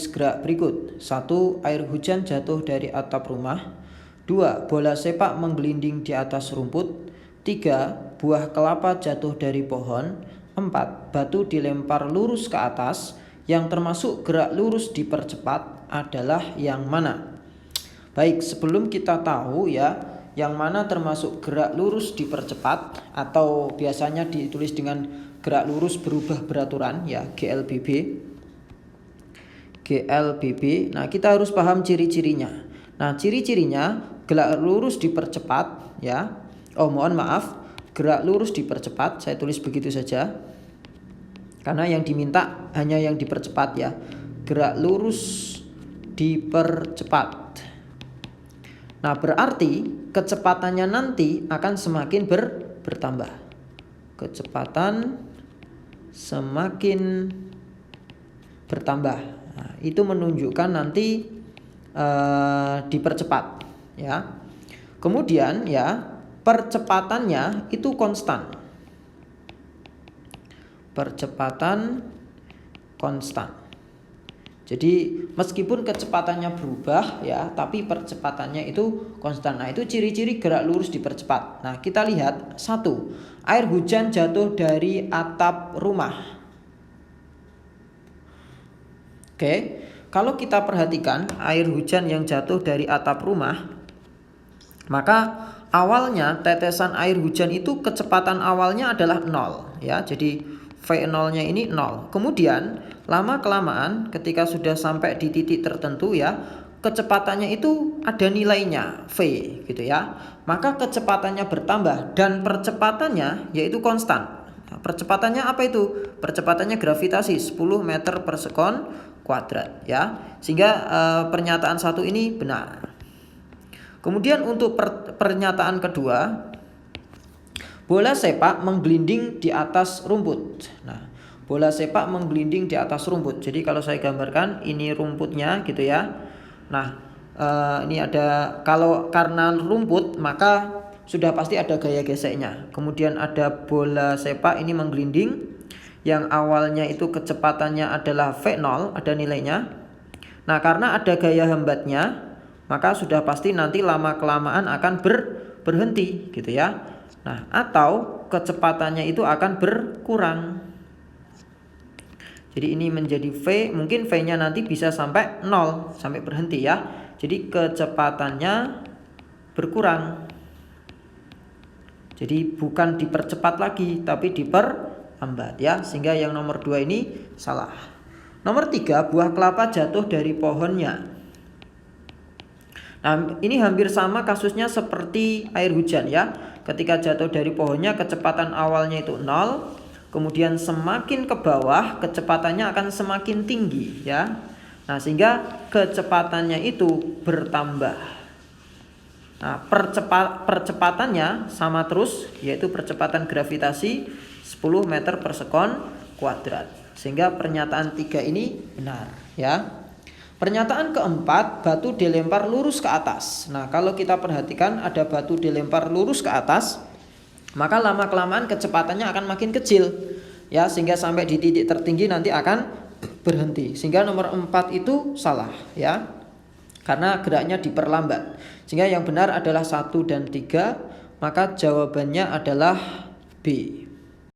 Gerak berikut. 1. Air hujan jatuh dari atap rumah. 2. Bola sepak menggelinding di atas rumput. 3. Buah kelapa jatuh dari pohon. 4. Batu dilempar lurus ke atas. Yang termasuk gerak lurus dipercepat adalah yang mana? Baik, sebelum kita tahu ya yang mana termasuk gerak lurus dipercepat atau biasanya ditulis dengan gerak lurus berubah beraturan ya, GLBB. Nah, kita harus paham ciri-cirinya. Nah, ciri-cirinya gerak lurus dipercepat ya. Gerak lurus dipercepat, saya tulis begitu saja. Karena yang diminta hanya yang dipercepat ya. Gerak lurus dipercepat. Nah, berarti kecepatannya nanti akan semakin bertambah. Kecepatan semakin bertambah. Nah, itu menunjukkan nanti dipercepat ya. Kemudian ya, percepatannya itu konstan. Percepatan konstan. Jadi meskipun kecepatannya berubah ya, tapi percepatannya itu konstan. Nah, itu ciri-ciri gerak lurus dipercepat. Nah, kita lihat 1. Air hujan jatuh dari atap rumah. Oke, kalau kita perhatikan air hujan yang jatuh dari atap rumah, maka awalnya tetesan air hujan itu kecepatan awalnya adalah 0 ya. Jadi V0-nya ini 0. Kemudian lama-kelamaan ketika sudah sampai di titik tertentu ya, kecepatannya itu ada nilainya V gitu ya. Maka kecepatannya bertambah dan percepatannya yaitu konstan. Nah, percepatannya apa itu? Percepatannya gravitasi 10 meter per sekon kuadrat ya. Sehingga pernyataan 1 ini benar. Kemudian untuk pernyataan kedua, bola sepak menggelinding di atas rumput. Nah, bola sepak menggelinding di atas rumput. Jadi kalau saya gambarkan ini rumputnya gitu ya. Nah, ini ada, kalau karena rumput maka sudah pasti ada gaya geseknya. Kemudian ada bola sepak ini menggelinding yang awalnya itu kecepatannya adalah V0, ada nilainya. Nah, karena ada gaya hambatnya, maka sudah pasti nanti lama-kelamaan akan berhenti gitu ya. Nah, atau kecepatannya itu akan berkurang. Jadi ini menjadi V, mungkin V-nya nanti bisa sampai 0, sampai berhenti ya. Jadi kecepatannya berkurang. Jadi bukan dipercepat lagi, tapi diperlambat ya. Sehingga yang nomor 2 ini salah. Nomor 3, buah kelapa jatuh dari pohonnya. Nah, ini hampir sama kasusnya seperti air hujan ya. Ketika jatuh dari pohonnya, kecepatan awalnya itu 0. Kemudian semakin ke bawah, kecepatannya akan semakin tinggi ya. Nah, sehingga kecepatannya itu bertambah. Nah, percepatannya sama terus, yaitu percepatan gravitasi 10 meter per sekon kuadrat. Sehingga pernyataan 3 ini benar ya. Pernyataan keempat, batu dilempar lurus ke atas. Nah, kalau kita perhatikan ada batu dilempar lurus ke atas, maka lama-kelamaan kecepatannya akan makin kecil ya, sehingga sampai di titik tertinggi nanti akan berhenti. Sehingga nomor 4 itu salah ya, karena geraknya diperlambat. Sehingga yang benar adalah 1 dan 3, maka jawabannya adalah B.